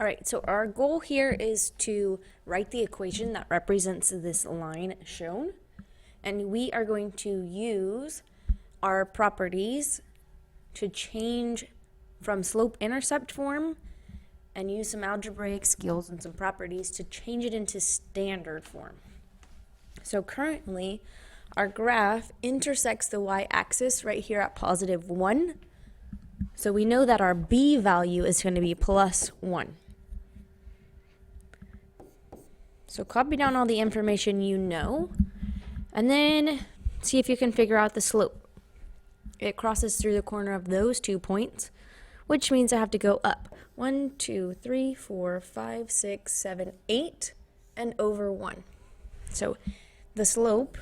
All right, so our goal here is to write the equation that represents this line shown. And we are going to use our properties to change from slope-intercept form and use some algebraic skills and some properties to change it into standard form. So currently, our graph intersects the y-axis right here at positive 1. So we know that our b value is going to be plus 1. So copy down all the information you know, and then see if you can figure out the slope. It crosses through the corner of those 2 points, which means I have to go up 1, 2, 3, 4, 5, 6, 7, 8, and over 1. So the slope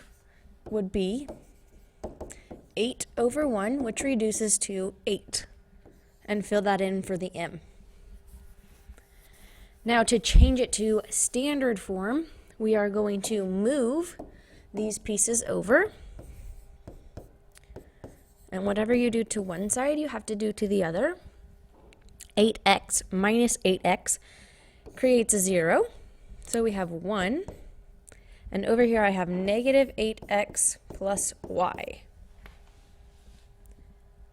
would be 8 over 1, which reduces to 8. And fill that in for the m. Now to change it to standard form, we are going to move these pieces over. And whatever you do to one side, you have to do to the other. 8x minus 8x creates a 0. So we have 1. And over here I have negative 8x plus y.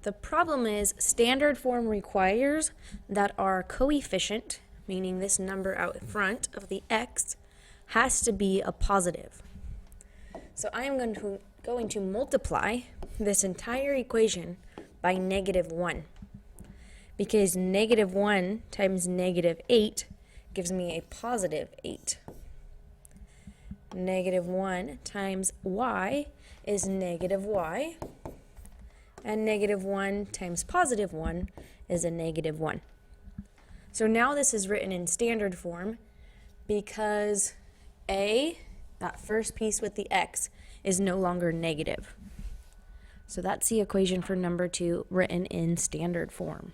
The problem is standard form requires that our coefficient, meaning this number out front of the x, has to be a positive. So I am going to multiply this entire equation by negative 1. Because negative 1 times negative 8 gives me a positive 8. Negative 1 times y is negative y. And negative 1 times positive 1 is a negative 1. So now this is written in standard form because a, that first piece with the x, is no longer negative. So that's the equation for number 2 written in standard form.